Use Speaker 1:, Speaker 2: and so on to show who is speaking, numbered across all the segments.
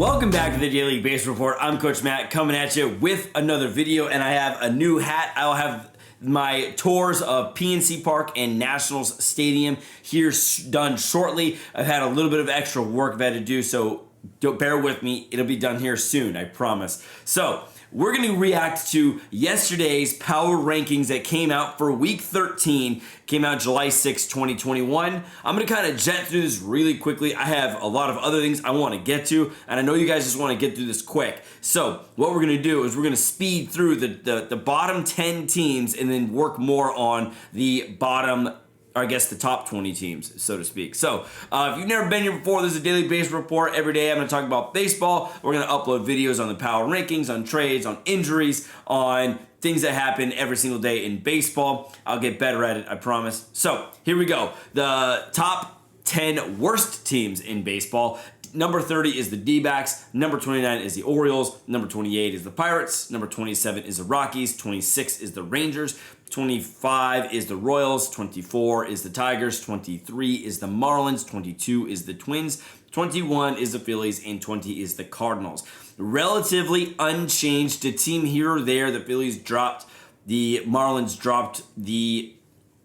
Speaker 1: Welcome back to the Daily Base Report. I'm Coach Matt coming at you with another video, and I have a new hat. I'll have my tours of PNC Park and Nationals Stadium here done shortly. I've had a little bit of extra work I've had to do, so don't bear with me. It'll be done here soon, I promise. So we're going to react to yesterday's power rankings that came out for week 13, came out July 6, 2021. I'm going to kind of jet through this really quickly. I have a lot of other things I want to get to, and I know you guys just want to get through this quick. So what we're going to do is we're going to speed through the bottom 10 teams and then work more on the bottom, or I guess the top 20 teams, so to speak. So if you've never been here before, this is a daily base report. Every day I'm going to talk about baseball. We're going to upload videos on the power rankings, on trades, on injuries, on things that happen every single day in baseball. I'll get better at it, I promise. So here we go. The top 10 worst teams in baseball. Number 30 is the D-backs. Number 29 is the Orioles. Number 28 is the Pirates. Number 27 is the Rockies. 26 is the Rangers. 25 is the Royals. 24 is the Tigers. 23 is the Marlins. 22 is the Twins. 21 is the Phillies. And 20 is the Cardinals. Relatively unchanged. A team here or there. The Phillies dropped. The Marlins dropped. The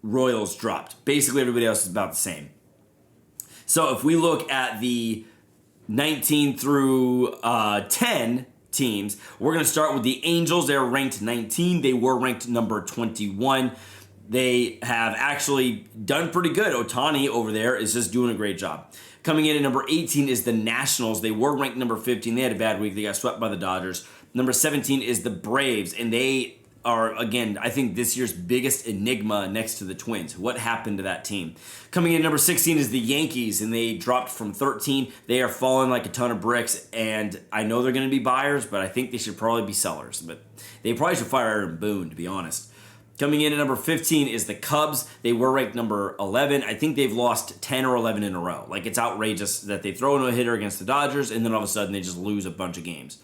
Speaker 1: Royals dropped. Basically, everybody else is about the same. So if we look at the 19 through 10 teams, we're going to start with the Angels. They're ranked 19. They were ranked number 21. They have actually done pretty good. Ohtani over there is just doing a great job. Coming in at number 18 is the Nationals. They were ranked number 15. They had a bad week. They got swept by the Dodgers. Number 17 is the Braves, and they are, again, I think this year's biggest enigma next to the Twins. What happened to that team? Coming in number 16 is the Yankees, and they dropped from 13. They are falling like a ton of bricks, and I know they're going to be buyers, but I think they should probably be sellers. But they probably should fire Aaron Boone, to be honest. Coming in at number 15 is the Cubs. They were ranked number 11. I think they've lost 10 or 11 in a row. Like, it's outrageous that they throw in a hitter against the Dodgers, and then all of a sudden they just lose a bunch of games.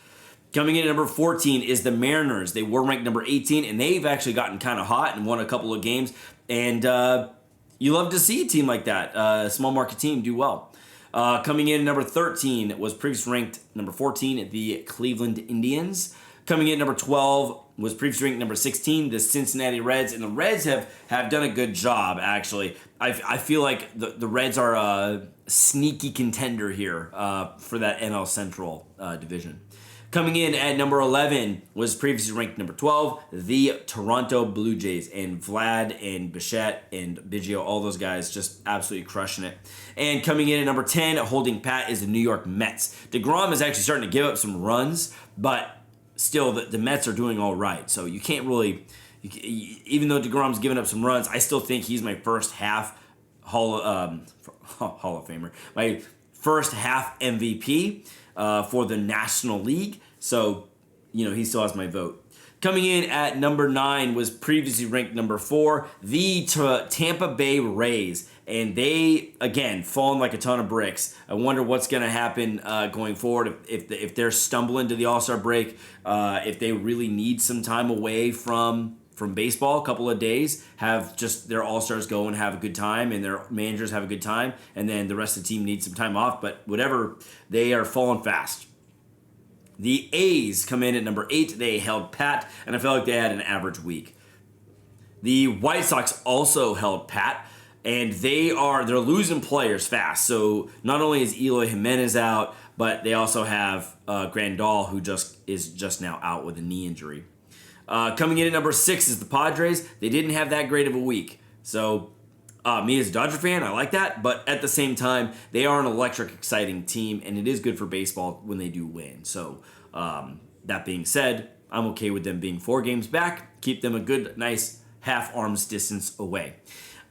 Speaker 1: Coming in at number 14 is the Mariners. They were ranked number 18, and they've actually gotten kind of hot and won a couple of games. And you love to see a team like that, a small market team, do well. Coming in at number 13 was previously ranked number 14, the Cleveland Indians. Coming in at number 12 was previously ranked number 16, the Cincinnati Reds. And the Reds have done a good job, actually. I feel like the Reds are a sneaky contender here for that NL Central division. Coming in at number 11 was previously ranked number 12, the Toronto Blue Jays. And Vlad and Bichette and Biggio, all those guys just absolutely crushing it. And coming in at number 10, holding pat, is the New York Mets. DeGrom is actually starting to give up some runs, but still the Mets are doing all right. So you can't really, even though DeGrom's giving up some runs, I still think he's my first half Hall of Famer, my first half MVP for the National League. So, he still has my vote. Coming in at number 9 was previously ranked number 4, the Tampa Bay Rays. And they, again, fallen like a ton of bricks. I wonder what's going to happen going forward if they're stumbling to the All-Star break, if they really need some time away from baseball, a couple of days, have just their All-Stars go and have a good time, and their managers have a good time, and then the rest of the team needs some time off. But whatever, they are falling fast. The A's come in at number 8. They held pat, and I felt like they had an average week. The White Sox also held pat, and they're losing players fast. So not only is Eloy Jimenez out, but they also have Grandal, who is just now out with a knee injury. Coming in at number 6 is the Padres. They didn't have that great of a week. So me as a Dodger fan, I like that. But at the same time, they are an electric, exciting team, and it is good for baseball when they do win. So that being said, I'm okay with them being 4 games back. Keep them a good, nice half-arm's distance away.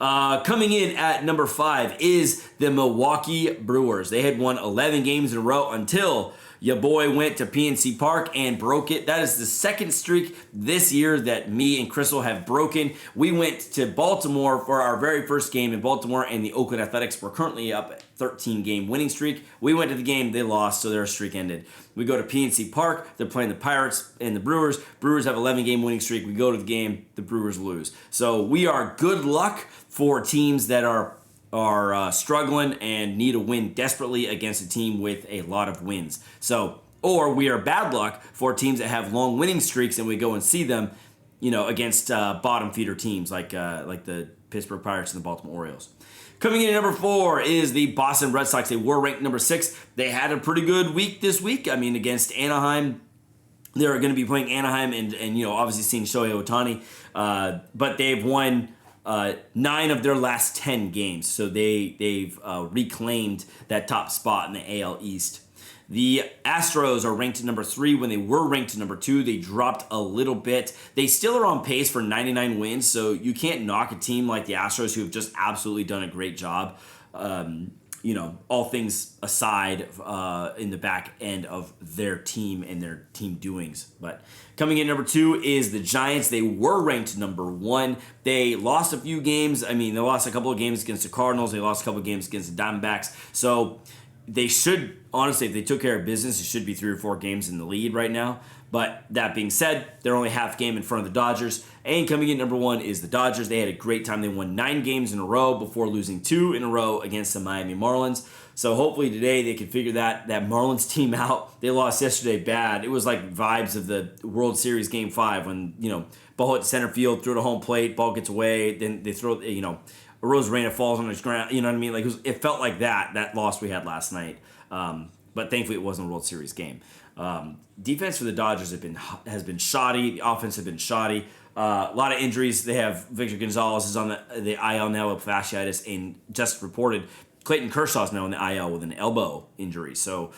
Speaker 1: Coming in at number 5 is the Milwaukee Brewers. They had won 11 games in a row until your boy went to PNC Park and broke it. That is the second streak this year that me and Crystal have broken. We went to Baltimore for our very first game in Baltimore, and the Oakland Athletics were currently up at 13-game winning streak. We went to the game, they lost, so their streak ended. We go to PNC Park, they're playing the Pirates and the Brewers. Brewers have 11-game winning streak. We go to the game, the Brewers lose. So we are good luck for teams that are are struggling and need a win desperately against a team with a lot of wins. So, or we are bad luck for teams that have long winning streaks and we go and see them, against bottom feeder teams like the Pittsburgh Pirates and the Baltimore Orioles. Coming in at number 4 is the Boston Red Sox. They were ranked number 6. They had a pretty good week this week. I mean, against Anaheim. They're going to be playing Anaheim and obviously seeing Shohei Ohtani. But they've won 9 of their last 10 games. So they've reclaimed that top spot in the AL East. The Astros are ranked at number 3 when they were ranked at number 2. They dropped a little bit. They still are on pace for 99 wins, so you can't knock a team like the Astros who have just absolutely done a great job. All things aside in the back end of their team and their team doings. But coming in number 2 is the Giants. They were ranked number 1. They lost a few games. I mean, they lost a couple of games against the Cardinals. They lost a couple of games against the Diamondbacks. So they should, honestly, if they took care of business, it should be 3 or 4 games in the lead right now. But that being said, they're only half game in front of the Dodgers. And coming in number 1 is the Dodgers. They had a great time. They won 9 games in a row before losing 2 in a row against the Miami Marlins. So hopefully today they can figure that Marlins team out. They lost yesterday bad. It was like vibes of the World Series Game 5 when, ball hit center field, throw to home plate, ball gets away, then they throw, Rosarena falls on his ground. You know what I mean? Like it felt like that loss we had last night. But thankfully it wasn't a World Series game. Defense for the Dodgers has been shoddy. The offense has been shoddy. A lot of injuries. They have Victor Gonzalez is on the IL now with fasciitis, and just reported Clayton Kershaw's now in the IL with an elbow injury. So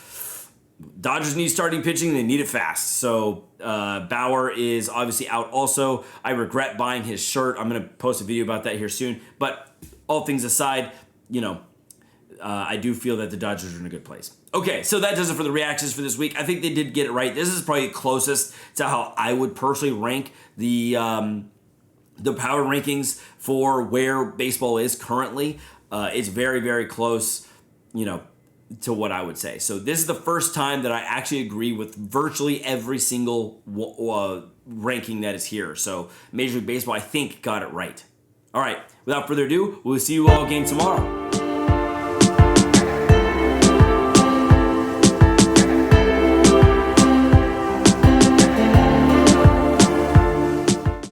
Speaker 1: Dodgers need starting pitching. They need it fast. So Bauer is obviously out also. I regret buying his shirt. I'm going to post a video about that here soon. But all things aside, I do feel that the Dodgers are in a good place. Okay, so that does it for the reactions for this week. I think they did get it right. This is probably closest to how I would personally rank the power rankings for where baseball is currently. It's very, very close, to what I would say. So this is the first time that I actually agree with virtually every single ranking that is here. So Major League Baseball, I think, got it right. All right, without further ado, we'll see you all again tomorrow.